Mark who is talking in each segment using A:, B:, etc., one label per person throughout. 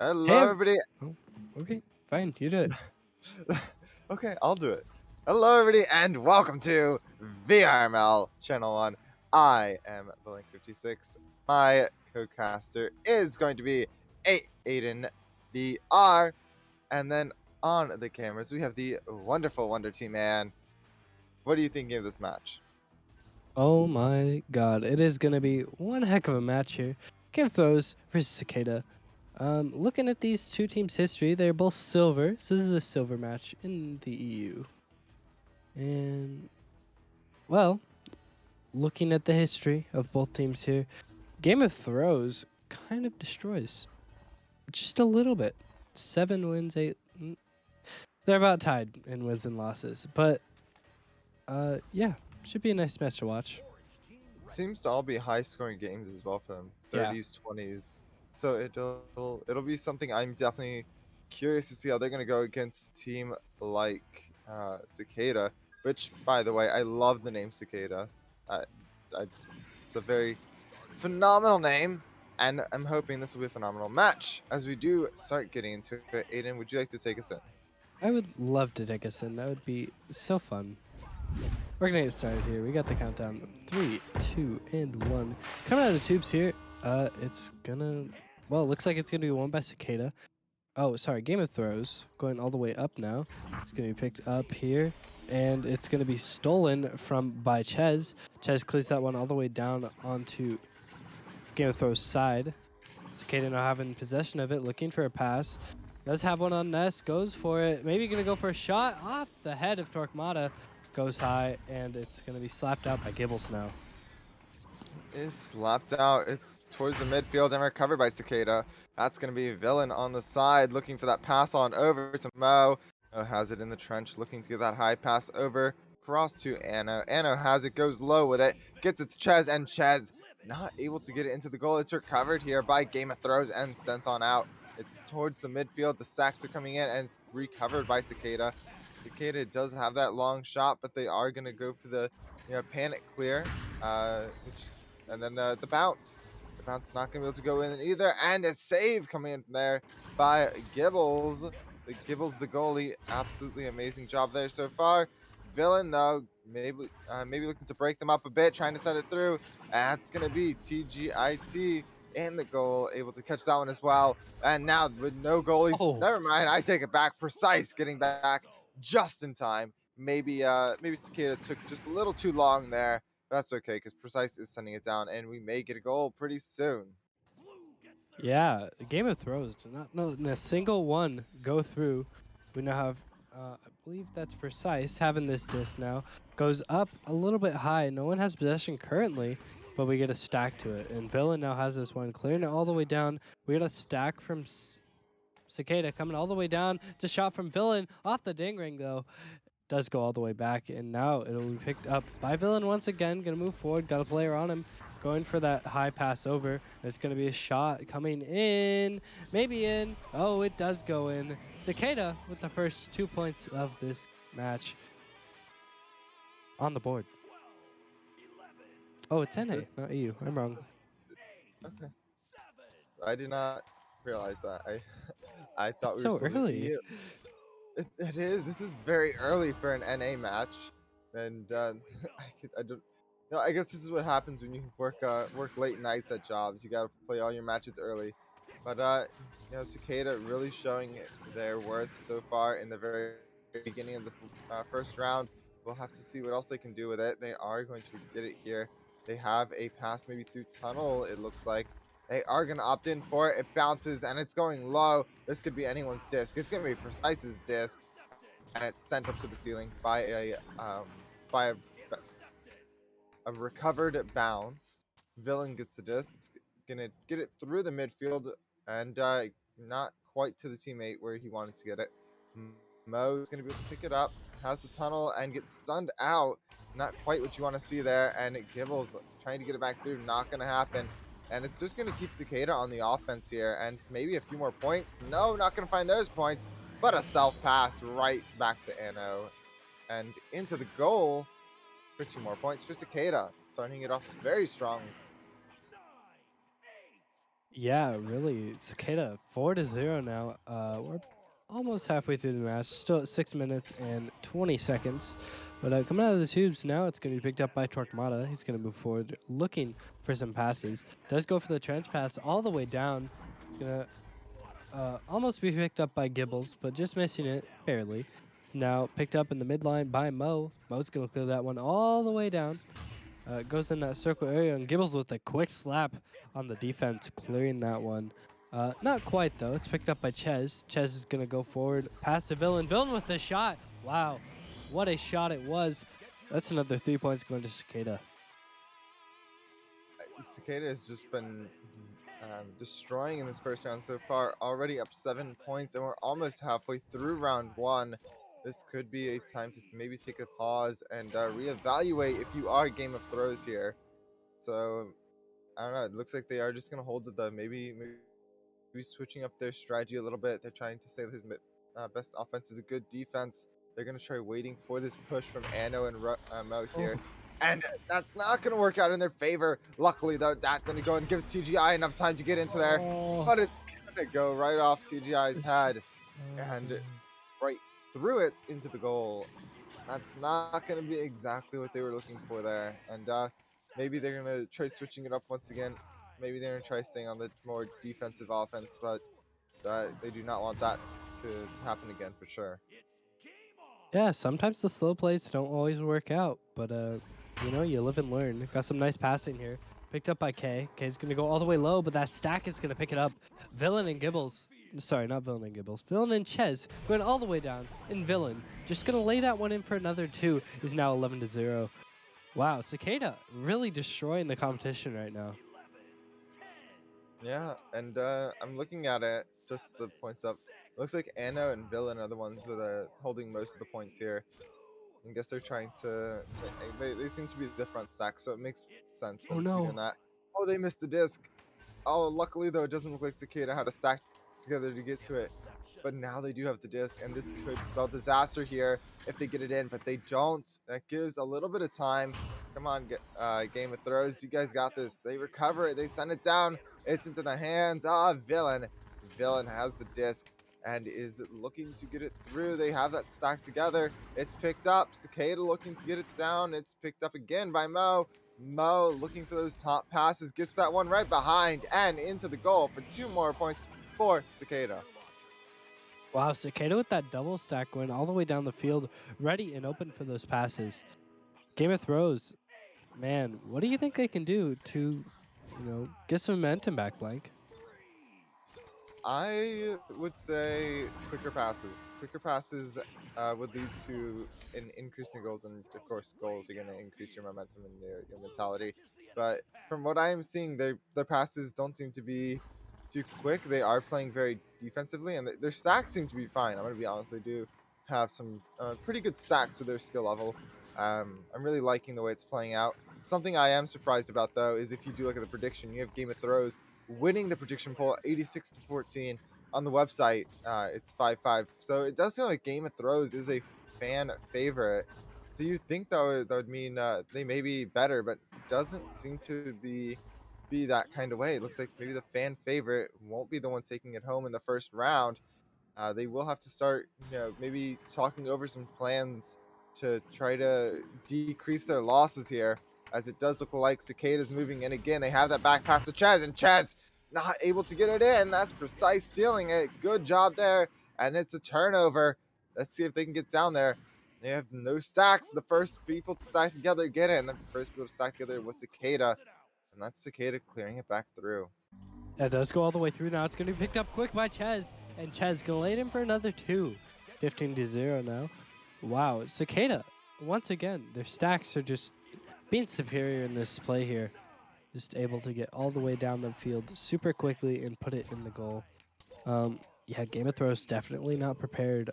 A: Hello, everybody.
B: Oh, okay, fine. You do it.
A: Okay, I'll do it. Hello, everybody, and welcome to VRML Channel 1. I am Blank56. My co-caster is going to be Aidan-VR. And then on the cameras, we have the wonderful Wonder Team Man. What are you thinking of this match?
B: Oh my god, it is gonna be one heck of a match here. Game of Throws versus Cicada. Looking at these two teams' history, they're both silver. So this is a silver match in the EU. And well, looking at the history of both teams here, Game of Throws kind of destroys just a little bit. 7 wins, 8. They're about tied in wins and losses, but yeah, should be a nice match to watch.
A: Seems to all be high-scoring games as well for them.
B: Yeah.
A: 30s, 20s. So it'll be something I'm definitely curious to see how they're gonna go against a team like Cicada. Which, by the way, I love the name Cicada. I, it's a very phenomenal name, and I'm hoping this will be a phenomenal match. As we do start getting into it, Aiden, would you like to take us in?
B: I would love to take us in. That would be so fun. We're gonna get started here. We got the countdown. 3, 2, and 1. Coming out of the tubes here. It's gonna. Well, it looks like it's gonna be won by Cicada. Oh, sorry. Game of Throws going all the way up now. It's gonna be picked up here, and it's gonna be stolen from by Ches. Ches clears that one all the way down onto Game of Throws side. Cicada now having possession of it, looking for a pass. Does have one on Ness, goes for it. Maybe gonna go for a shot off the head of Torquemada. Goes high, and it's gonna be slapped out by Gibbles now.
A: Is slapped out. It's towards the midfield and recovered by Cicada. That's going to be Villain on the side, looking for that pass on over to Mo. Mo has it in the trench, looking to get that high pass over. Cross to Anno. Anno has it, goes low with it, gets it to Ches, and Ches not able to get it into the goal. It's recovered here by Game of Throws and sent on out. It's towards the midfield. The sacks are coming in, and it's recovered by Cicada. Cicada does have that long shot, but they are going to go for the panic clear, which and then the bounce. The bounce not going to be able to go in either. And a save coming in from there by Gibbles. Gibbles, the goalie. Absolutely amazing job there so far. Villain, though, maybe looking to break them up a bit, trying to send it through. That's going to be TGIT in the goal, able to catch that one as well. And now with no goalies, never mind, I take it back. Precise getting back just in time. Maybe Cicada took just a little too long there. That's okay, because Precise is sending it down, and we may get a goal pretty soon.
B: Yeah, Game of Throws did not in a single one go through. We now have, I believe that's Precise, having this disc now. Goes up a little bit high. No one has possession currently, but we get a stack to it. And Villain now has this one, clearing it all the way down. We get a stack from Cicada coming all the way down. It's a shot from Villain off the ding ring, though. Does go all the way back, and now it'll be picked up by Villain once again. Gonna move forward, got a player on him, going for that high pass over. It's gonna be a shot coming in, maybe in. Oh, it does go in. Cicada with the first 2 points of this match on the board. Oh, it's NA, not EU. I'm wrong.
A: Okay. I did not realize that. I thought
B: It's
A: we were
B: so
A: still doing
B: early.
A: EU. It is. This is very early for an NA match, and I don't No, I guess this is what happens when you work late nights at jobs. You gotta play all your matches early. But Cicada really showing their worth so far in the very beginning of the first round. We'll have to see what else they can do with it. They are going to get it here. They have a pass maybe through tunnel, it looks like. They are going to opt in for it. It bounces and it's going low. This could be anyone's disc. It's going to be Precise's disc. And it's sent up to the ceiling by a recovered bounce. Villain gets the disc, gonna get it through the midfield and not quite to the teammate where he wanted to get it. Mo's gonna be able to pick it up, has the tunnel and gets stunned out. Not quite what you want to see there, and Gibbles trying to get it back through, not gonna happen. And it's just gonna keep Cicada on the offense here, and maybe a few more points. No, not gonna find those points, but a self pass right back to Anno and into the goal for 2 more points for Cicada, starting it off very strong.
B: Yeah, really. Cicada 4-0 now. We're almost halfway through the match. Still at 6 minutes and 20 seconds. But coming out of the tubes now, it's going to be picked up by Torquemada. He's going to move forward, looking for some passes. Does go for the trench pass all the way down. Gonna almost be picked up by Gibbles, but just missing it barely. Now picked up in the midline by Mo. Mo's going to clear that one all the way down. Goes in that circle area, and Gibbles with a quick slap on the defense, clearing that one. Not quite, though. It's picked up by Ches. Ches is going to go forward, pass to Villain. Villain with the shot. Wow. What a shot it was. That's another 3 points going to Cicada.
A: Cicada has just been destroying in this first round so far, already up 7 points, and we're almost halfway through round 1. This could be a time to maybe take a pause and reevaluate if you are Game of Throws here. So, I don't know, it looks like they are just going to hold the maybe switching up their strategy a little bit. They're trying to say that his best offense is a good defense. They're going to try waiting for this push from Anno and Mo here. And that's not going to work out in their favor. Luckily, though, that's going to go and gives TGI enough time to get into there. But it's going to go right off TGI's head and right through it into the goal. That's not going to be exactly what they were looking for there. And maybe they're going to try switching it up once again. Maybe they're going to try staying on the more defensive offense, but they do not want that to happen again for sure.
B: Yeah, sometimes the slow plays don't always work out, but you live and learn. Got some nice passing here. Picked up by K. K's gonna go all the way low, but that stack is gonna pick it up. Villain and Gibbles. Sorry, not Villain and Gibbles. Villain and Ches going all the way down. And Villain just gonna lay that one in for another 2. Is now 11-0. Wow, Cicada really destroying the competition right now.
A: Yeah, and I'm looking at it, just the points up. Looks like Anno and Villain are the ones with holding most of the points here. I guess they're trying to. They seem to be the front stack, so it makes sense for
B: Oh
A: them to be doing
B: no.
A: that. Oh, they missed the disc. Oh, luckily though, it doesn't look like Cicada had a stack together to get to it. But now they do have the disc, and this could spell disaster here if they get it in, but they don't. That gives a little bit of time. Come on, Game of Throws. You guys got this. They recover it. They send it down. It's into the hands of Villain. Villain has the disc and is looking to get it through. They have that stacked together. It's picked up. Cicada looking to get it down. It's picked up again by Mo. Mo looking for those top passes. Gets that one right behind and into the goal for 2 more points for Cicada.
B: Wow, Cicada with that double stack going all the way down the field, ready and open for those passes. Game of Throws, man, what do you think they can do to, get some momentum back, Blank?
A: I would say quicker passes. Quicker passes would lead to an increase in goals, and of course, goals are going to increase your momentum and your mentality. But from what I am seeing, their passes don't seem to be too quick. They are playing very defensively, and their stacks seem to be fine. I'm going to be honest; they do have some pretty good stacks to their skill level. I'm really liking the way it's playing out. Something I am surprised about, though, is if you do look at the prediction, you have Game of Throws winning the prediction poll 86-14 on the website. It's 5-5, so it does seem like Game of Throws is a fan favorite. Do you think that would mean they may be better, but doesn't seem to be that kind of way? It looks like maybe the fan favorite won't be the one taking it home in the first round. They will have to start, maybe talking over some plans to try to decrease their losses here. as it does look like Cicada's moving in again. They have that back pass to Chez, and Chez not able to get it in. That's Precise stealing it. Good job there, and it's a turnover. Let's see if they can get down there. They have no stacks. The first people to stack together get it, and the first people to stack together was Cicada, and that's Cicada clearing it back through.
B: That does go all the way through now. It's going to be picked up quick by Chez. And Chez going to lay it in for another 2. 15-0 now. Wow. Cicada, once again, their stacks are just being superior in this play here. Just able to get all the way down the field super quickly and put it in the goal. Yeah, Game of Thrones definitely not prepared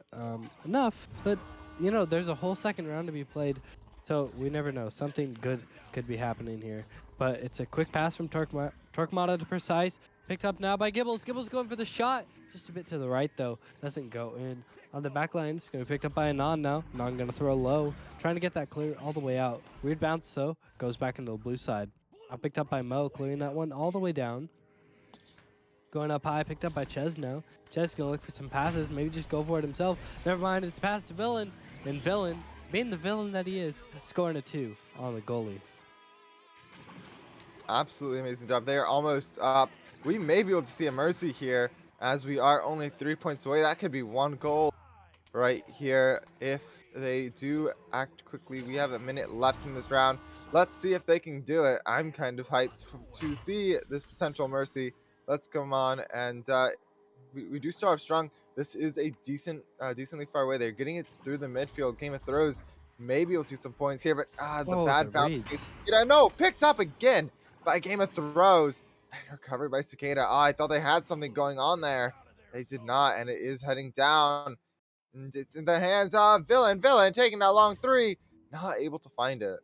B: enough. But, you know, there's a whole second round to be played. So we never know. Something good could be happening here. But it's a quick pass from Torquemada to Precise. Picked up now by Gibbles. Gibbles going for the shot. Just a bit to the right, though. Doesn't go in. On the back line, it's going to be picked up by Anon now. Anon going to throw low. Trying to get that clear all the way out. Weird bounce, though. Goes back into the blue side. Now picked up by Mo, clearing that one all the way down. Going up high, picked up by Chez now. Chez going to look for some passes. Maybe just go for it himself. Never mind, it's passed to Villain. And Villain, being the villain that he is, scoring a 2 on the goalie.
A: Absolutely amazing job. They are almost up. We may be able to see a mercy here, as we are only 3 points away. That could be 1 goal right here if they do act quickly. We have a minute left in this round. Let's see if they can do it. I'm kind of hyped to see this potential mercy. Let's come on, and we do start off strong. This is a decently far away. They're getting it through the midfield. Game of Throws may be able to get some points here, but the bad bounce. No, picked up again by Game of Throws and recovered by Cicada. Oh, I thought they had something going on there. They did not, and it is heading down. And it's in the hands of Villain. Villain taking that long 3. Not able to find it.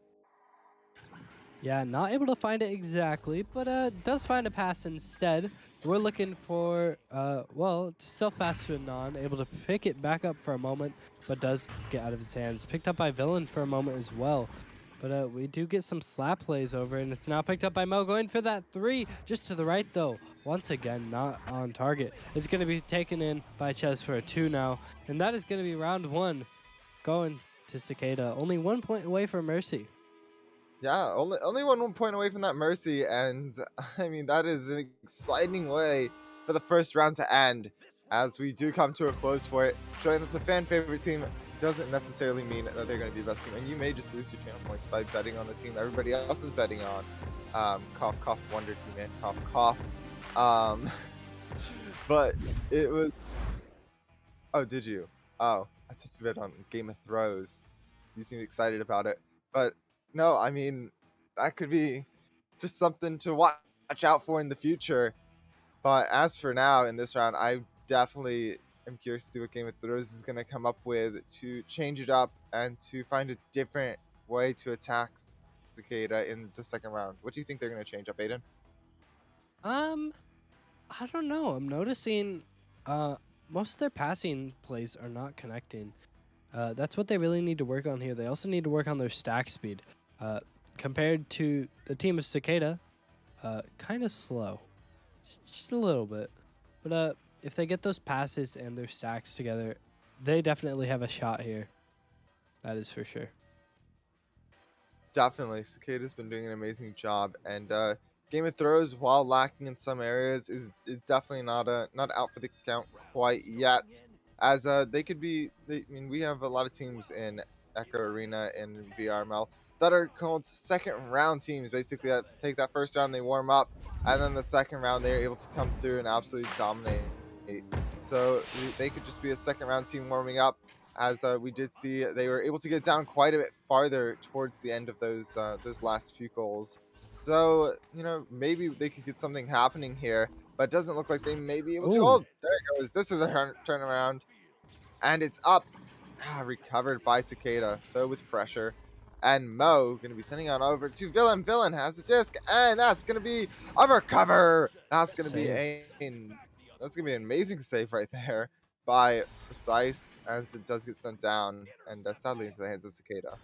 B: Yeah, not able to find it exactly, but does find a pass instead. We're looking for, well, it's still fast to Anon, able to pick it back up for a moment, but does get out of his hands. Picked up by Villain for a moment as well. But we do get some slap plays over, and it's now picked up by Mo, going for that 3, just to the right, though. Once again, not on target. It's going to be taken in by Chez for a 2 now, and that is going to be round 1 going to Cicada. Only 1 point away from Mercy.
A: Yeah, only 1 point away from that mercy, and I mean, that is an exciting way for the first round to end, as we do come to a close for it, showing that the fan favorite team doesn't necessarily mean that they're going to be the best team, and you may just lose your channel points by betting on the team everybody else is betting on. Cough, cough, Wonder Team, man, cough, cough. But it was. Oh, did you? Oh, I thought you bet on Game of Thrones. You seemed excited about it, but. No, I mean, that could be just something to watch out for in the future. But as for now, in this round, I definitely am curious to see what Game of Thrones is going to come up with to change it up and to find a different way to attack Cicada in the second round. What do you think they're going to change up, Aidan?
B: I don't know. I'm noticing most of their passing plays are not connecting. That's what they really need to work on here. They also need to work on their stack speed. Compared to the team of Cicada, kind of slow, just a little bit. But if they get those passes and their stacks together, they definitely have a shot here. That is for sure.
A: Definitely, Cicada's been doing an amazing job, and Game of Thrones, while lacking in some areas, is definitely not out for the count quite yet. As they could be. I mean, we have a lot of teams in Echo Arena and VRML that are called second round teams, basically, that take that first round, they warm up, and then the second round they're able to come through and absolutely dominate. So they could just be a second round team warming up, as we did see they were able to get down quite a bit farther towards the end of those last few goals. So, you know, maybe they could get something happening here, but it doesn't look like they may be able to. Oh, there it goes. This is a turnaround, and it's up. Recovered by Cicada, though with pressure. And Mo going to be sending on over to Villain. Villain has the disc, and that's going to be a recover. That's going to be that's going to be an amazing save right there by Precise, as it does get sent down, and sadly into the hands of Cicada.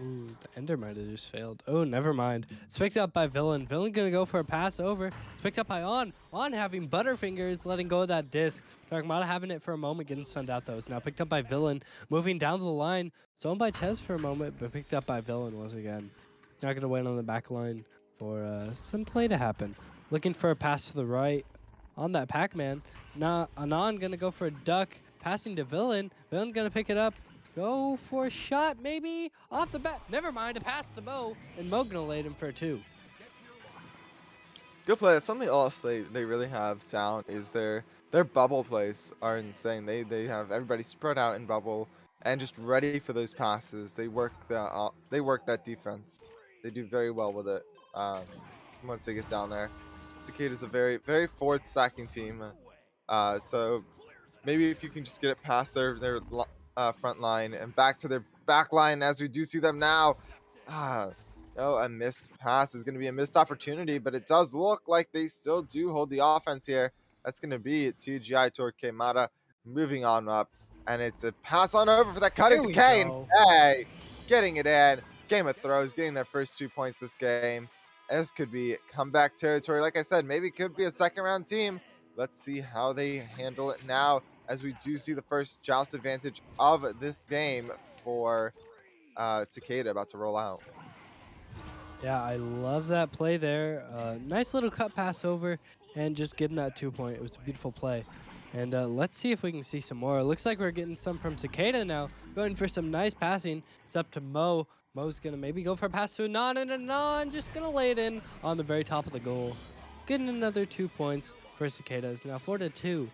B: Ooh, the Ender might have just failed. Oh, never mind. It's picked up by Villain. Villain gonna go for a pass over. It's picked up by On. On having Butterfingers, letting go of that disc. Darkmata having it for a moment, getting sunned out though. It's now picked up by Villain. Moving down the line. Zoned by Chez for a moment, but picked up by Villain once again. Not gonna wait on the back line for some play to happen. Looking for a pass to the right on that Pac-Man. Now Anon gonna go for a duck, passing to Villain. Villain gonna pick it up, go for a shot, maybe off the bat. Never mind, a pass to Mo, and Mo gonna lay him for a 2.
A: Good play. That's something else they really have down is their bubble plays are insane. They have everybody spread out in bubble and just ready for those passes. They work that defense. They do very well with it. Um, once they get down there, Cicada's a very forward stacking team. So maybe if you can just get it past their front line and back to their back line as we do see them now. Ah, no, a missed pass is going to be a missed opportunity, but it does look like they still do hold the offense here. That's going to be TGI toward Cicada moving on up, and it's a pass on over for that cutting
B: Here
A: to
B: we
A: K, and
B: go.
A: K getting it in. Game of Throws getting their first 2 points this game. This could be comeback territory. Like I said, maybe it could be a second round team. Let's see how they handle it now, as we do see the first joust advantage of this game for Cicada about to roll out.
B: Yeah, I love that play there. Nice little cut pass over and just getting that 2 point. It was a beautiful play. And let's see if we can see some more. It looks like we're getting some from Cicada now. Going for some nice passing. It's up to Mo. Mo's going to maybe go for a pass to Anon, and Anon just going to lay it in on the very top of the goal. Getting another 2 points for Cicadas. Now 4-2.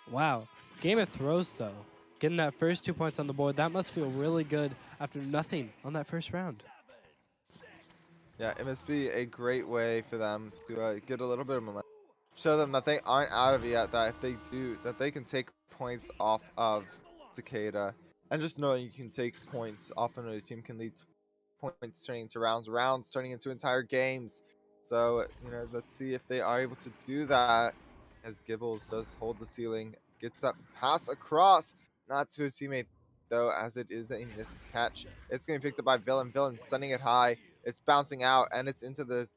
B: Wow. Game of throws, though. Getting that first 2 points on the board. That must feel really good after nothing on that first round.
A: Yeah, it must be a great way for them to get a little bit of momentum. Show them that they aren't out of it yet, that if they do, that they can take points off of Cicada. And just knowing you can take points off another team can lead to points turning into rounds, rounds turning into entire games. So, let's see if they are able to do that, as Gibbles does hold the ceiling, gets that pass across, not to a teammate though, as it is a missed catch. It's going to be picked up by Villain. Villain sending it high. It's bouncing out, and it's into the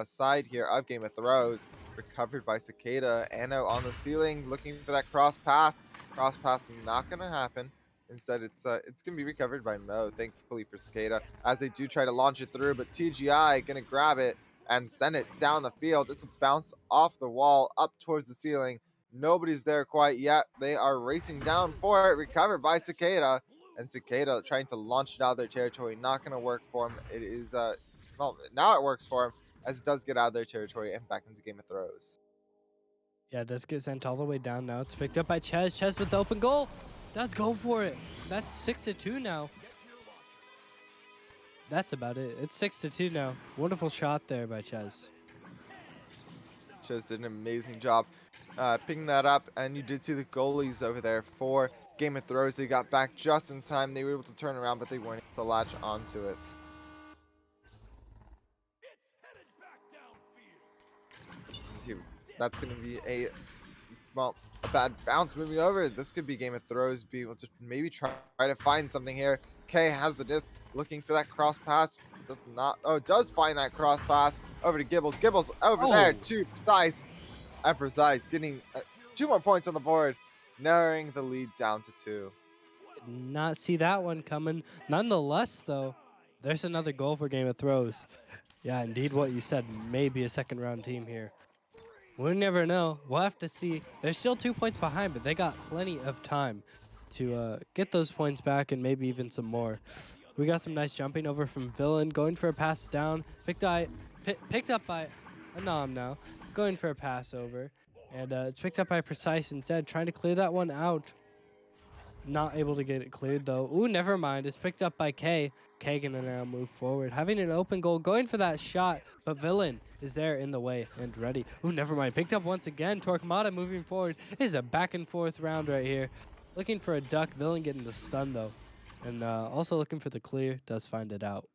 A: side here of Game of Throws. Recovered by Cicada. Anno on the ceiling, looking for that cross pass. Cross pass not going to happen. Instead, it's going to be recovered by Mo, thankfully for Cicada, as they do try to launch it through, but TGI going to grab it and send it down the field. It's a bounce off the wall up towards the ceiling. Nobody's there quite yet. They are racing down for it. Recovered by Cicada, and Cicada trying to launch it out of their territory. Not going to work for him. It is, well, now it works for him, as it does get out of their territory and back into Game of Throws.
B: Yeah, it does get sent all the way down now. It's picked up by Ches. Ches with the open goal. Does go for it. That's 6-2 now. That's about it. It's 6-2 now. Wonderful shot there by Ches.
A: Just did an amazing job picking that up, and you did see the goalies over there for Game of Throws. They got back just in time. They were able to turn around, but they weren't able to latch onto it. That's going to be a bad bounce moving over. This could be Game of Throws being able to maybe try to find something here. K has the disc, looking for that cross pass. Does not. Oh, does find that cross pass over to Gibbles. Gibbles over there to Precise. And Precise getting 2 more points on the board, narrowing the lead down to 2.
B: Did not see that one coming. Nonetheless, though, there's another goal for Game of Throws. Yeah, indeed what you said. Maybe a second round team here. We'll never know. We'll have to see. They're still 2 points behind, but they got plenty of time to get those points back and maybe even some more. We got some nice jumping over from Villain, going for a pass down. Picked up by Anam now, going for a pass over. And it's picked up by Precise instead, trying to clear that one out. Not able to get it cleared, though. Ooh, never mind. It's picked up by K. K gonna now move forward. Having an open goal, going for that shot, but Villain is there in the way and ready. Ooh, never mind. Picked up once again. Torquemada moving forward. This is a back and forth round right here. Looking for a duck. Villain getting the stun, though. And also looking for the clear. Does find it out.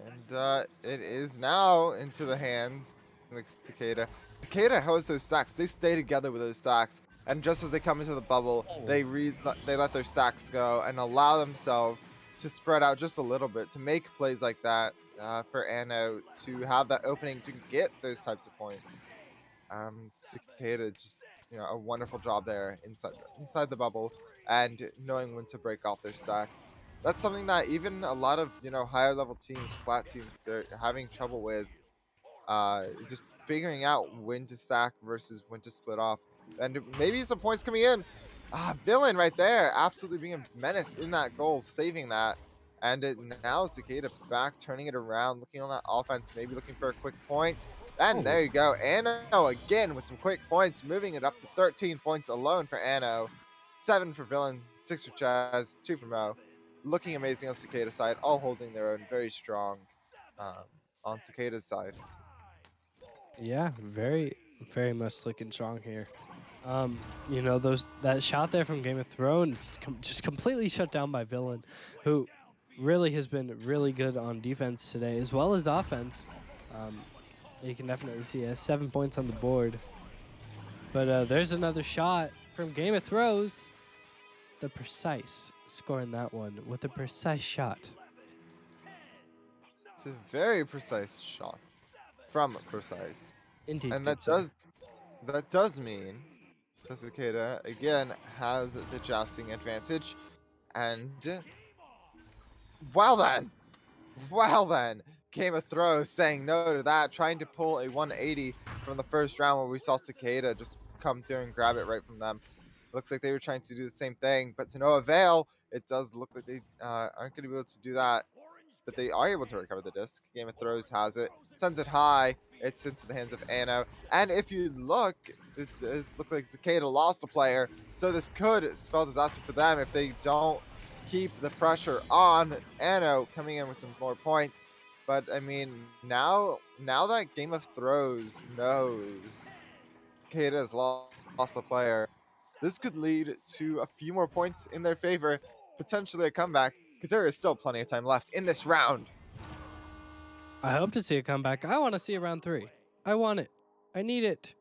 A: And it is now into the hands of Cicada. Cicada hosts those stacks. They stay together with those stacks. And just as they come into the bubble, they let their stacks go and allow themselves to spread out just a little bit, to make plays like that for Anno to have that opening to get those types of points. Cicada just, a wonderful job there inside the bubble, and knowing when to break off their stacks. that's something that even a lot of higher level teams, plat teams, are having trouble with. Is just figuring out when to stack versus when to split off. And maybe some points coming in. Villain right there, absolutely being a menace in that goal, saving that. And now Cicada back, turning it around, looking on that offense, maybe looking for a quick point. And
B: Oh,
A: there you go. Anno again with some quick points, moving it up to 13 points alone for Anno. 7 for Villain, 6 for Chaz, 2 for Mo. Looking amazing on Cicada's side, all holding their own, very strong um, on Cicada's side.
B: yeah, very, very much looking strong here. You know, that shot there from Game of Thrones just completely shut down by Villain, who really has been really good on defense today as well as offense. Um, you can definitely see he has 7 points on the board. But there's another shot from Game of Thrones. The precise scoring that one with a precise shot.
A: It's a very precise shot from precise,
B: Indeed,
A: and
B: good sir.
A: that does mean the Cicada again has the jousting advantage. And well then, well then, Game of Thrones saying no to that, trying to pull a 180 from the first round where we saw Cicada just come through and grab it right from them. Looks like they were trying to do the same thing, but to no avail. It does look like they aren't going to be able to do that, but they are able to recover the disc. Game of Throws has it, sends it high. It's into the hands of Anno. And if you look, it does look like Cicada lost a player. So this could spell disaster for them if they don't keep the pressure on Anno coming in with some more points. But I mean, now that Game of Throws knows Cicada has lost a player, this could lead to a few more points in their favor, potentially a comeback, because there is still plenty of time left in this round.
B: I hope to see a comeback. I want to see a round 3. I want it. I need it.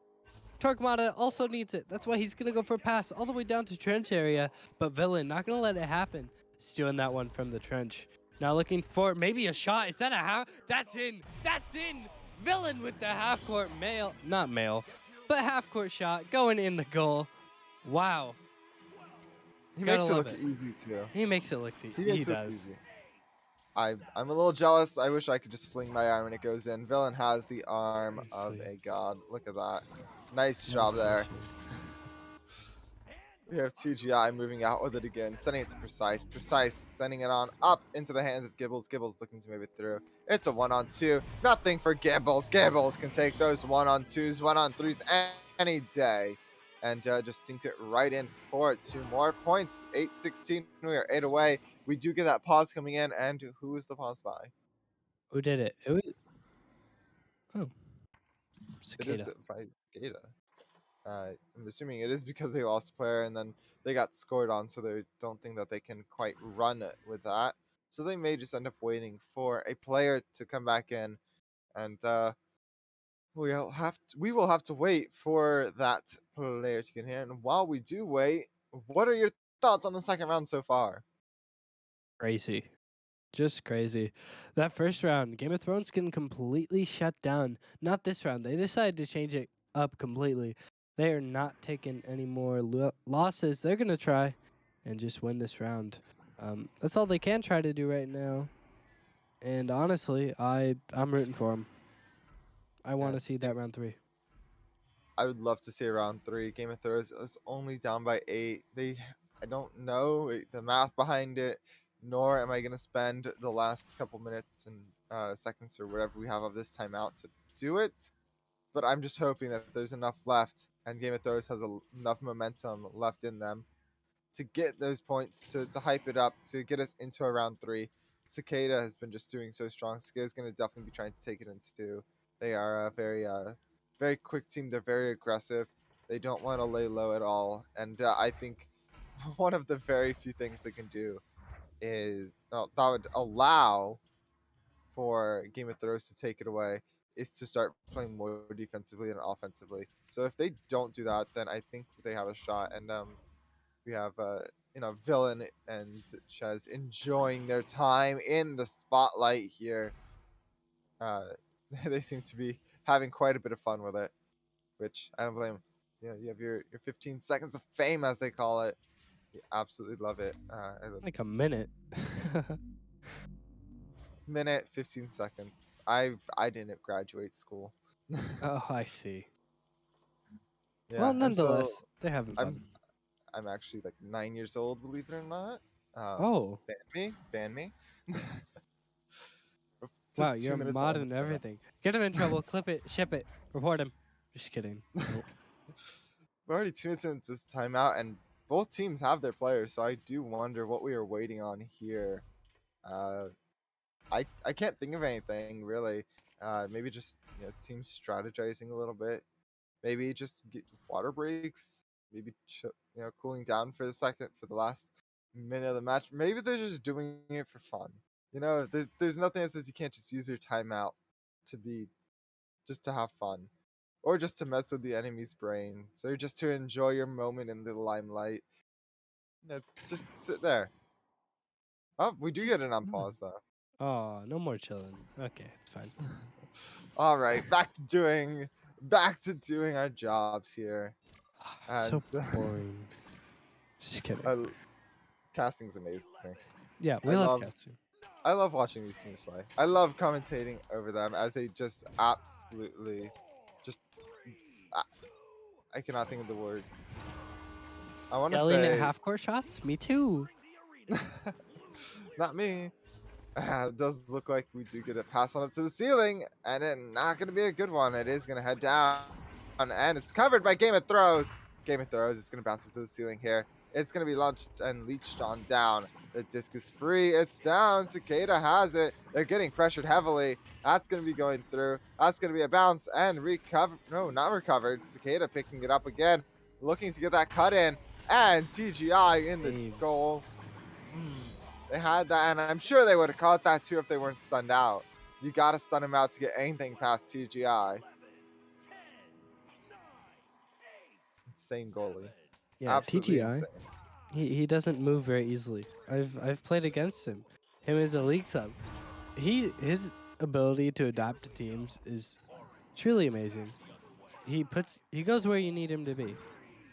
B: Torquemada also needs it. That's why he's going to go for a pass all the way down to trench area. But Villain, not going to let it happen. Stealing that one from the trench. Now looking for maybe a shot. Is that a half? That's in. That's in. Villain with the half court mail. Not mail, but half court shot going in the goal. Wow.
A: He
B: Gotta
A: makes it
B: love
A: look
B: it.
A: easy too.
B: He makes it look easy.
A: He
B: He
A: makes it look
B: does.
A: easy. I'm a little jealous. I wish I could just fling my arm and it goes in. Villain has the arm of
B: Nicely.
A: a god. Look at that. Nice job
B: Nicely
A: there.
B: achieved.
A: We have TGI moving out with it again, sending it to Precise. Precise sending it on up into the hands of Gibbles. Gibbles looking to move it through. It's a 1-on-2. Nothing for Gibbles. Gibbles can take those 1-on-2s, 1-on-3s any day. And just synced it right in for 2 more points. 8-16. We are 8 away. We do get that pause coming in. And who is the pause by?
B: Who did it? It was. Oh,
A: It is
B: Cicada.
A: by Cicada. I'm assuming it is because they lost a player and then they got scored on, so they don't think that they can quite run it with that. So they may just end up waiting for a player to come back in, and we will have to wait for that player to get in. And while we do wait, what are your thoughts on the second round so far?
B: Crazy. Just crazy. That first round, Game of Thrones getting completely shut down. Not this round. They decided to change it up completely. They are not taking any more losses. They're going to try and just win this round. That's all they can try to do right now. And honestly, I'm rooting for them. I want
A: Yeah,
B: to see that round 3.
A: I would love to see a round 3. Game of Thrones is only down by 8. I don't know the math behind it, nor am I going to spend the last couple minutes and seconds or whatever we have of this timeout to do it. But I'm just hoping that there's enough left, and Game of Thrones has enough momentum left in them to get those points, to hype it up, to get us into a round 3. Cicada has been just doing so strong. Cicada's going to definitely be trying to take it into. They are a very quick team. They're very aggressive. They don't want to lay low at all. And I think one of the very few things they can do is that would allow for Game of Thrones to take it away is to start playing more defensively and offensively. So if they don't do that, then I think they have a shot. And we have Villain and Chez enjoying their time in the spotlight here. Uh, they seem to be having quite a bit of fun with it, which I don't blame 'em. You have your 15 seconds of fame, as they call it. Absolutely love it.
B: Like a minute.
A: Minute 15 seconds. I didn't graduate school.
B: Oh, I see. Well,
A: Yeah,
B: nonetheless, they're having
A: I'm
B: fun.
A: I'm actually like 9 years old, believe it or not.
B: Oh,
A: Ban me. To
B: wow, you're a
A: 2 minutes
B: mod
A: on the
B: and
A: timer.
B: everything. Get him in trouble. Clip it. Ship it. Report him. Just kidding. Don't.
A: We're already 2 minutes into this timeout, and both teams have their players, so I do wonder what we are waiting on here. Uh, I can't think of anything really. Maybe just teams strategizing a little bit. Maybe just get water breaks. Maybe cooling down for the last minute of the match. Maybe they're just doing it for fun. There's nothing that says you can't just use your timeout to be just to have fun, or just to mess with the enemy's brain. So just to enjoy your moment in the limelight. Just sit there. Oh, we do
B: Just
A: get an
B: no.
A: unpause though.
B: Oh, no more chilling. Okay, it's fine.
A: All right, back to doing our jobs here, and
B: So boring. Just kidding.
A: uh, casting's amazing.
B: Yeah,
A: I
B: we love
A: love
B: casting.
A: I love watching these teams play. I love commentating over them as they just absolutely just I, I cannot think of the word. I want to
B: Yelling at
A: say
B: half court shots? Me too.
A: not me. It does look like we do get a pass on up to the ceiling, and it's not going to be a good one. It is going to head down, and it's covered by Game of Throws. Game of Throws is going to bounce up to the ceiling here. It's going to be launched and leached on down. The disc is free. It's down. Cicada has it. They're getting pressured heavily. That's going to be going through. That's going to be a bounce and recover. No, not recovered. Cicada picking it up again, looking to get that cut in, and TGI in the
B: Saves.
A: goal. They had that, and I'm sure they would have caught that too if they weren't stunned out. You gotta stun him out to get anything past TGI. Insane goalie.
B: Yeah,
A: Absolutely
B: TGI.
A: insane.
B: He doesn't move very easily. I've played against him. Him as a league sub. His ability to adapt to teams is truly amazing. He goes where you need him to be.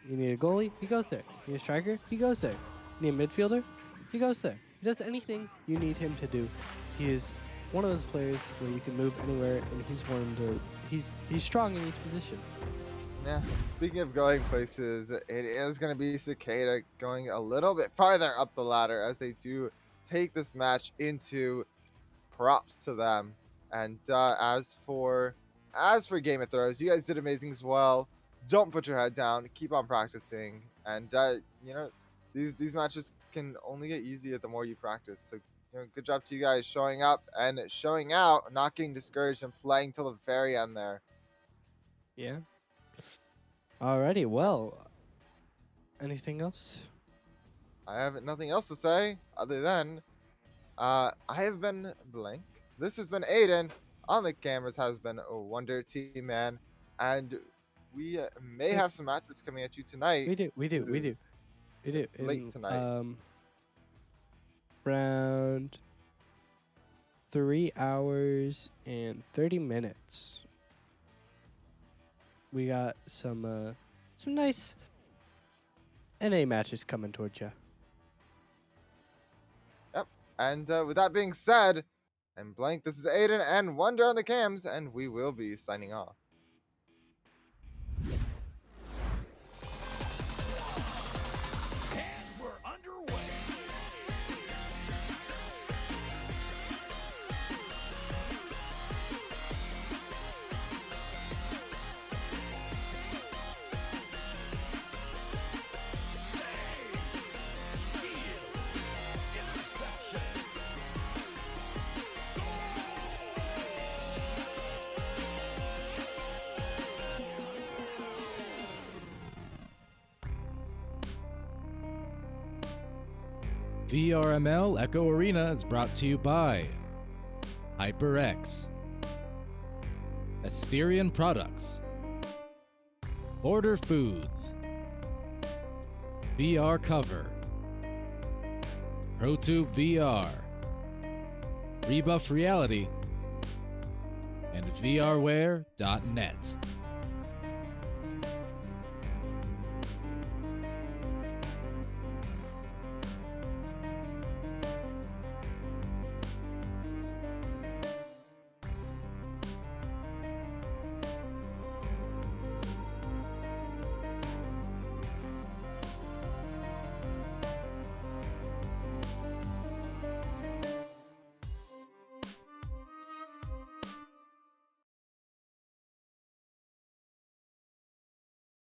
B: You need a goalie, he goes there. You need a striker, he goes there. You need a midfielder, he goes there. He does anything you need him to do. He is one of those players where you can move anywhere, and he's strong in each position.
A: Yeah, speaking of going places, it is going to be Cicada going a little bit farther up the ladder as they do take this match into props to them. And as for Game of Throws, you guys did amazing as well. Don't put your head down. Keep on practicing. And these matches can only get easier the more you practice. So good job to you guys showing up and showing out, not getting discouraged and playing till the very end there.
B: Yeah. Alrighty, well, anything else?
A: I have nothing else to say other than I have been Blank. This has been Aiden. On the cameras has been a Wonder Team Man, and we may
B: Hey,
A: have some matches coming at you tonight.
B: we do.
A: Late
B: In
A: tonight.
B: around 3 hours and 30 minutes. We got some nice NA matches coming towards you.
A: Yep. And with that being said, I'm Blank. This is Aiden and Wonder on the cams, and we will be signing off.
C: VRML Echo Arena is brought to you by HyperX, Asterion Products, Border Foods, VR Cover, ProTube VR, Rebuff Reality, and VRware.net.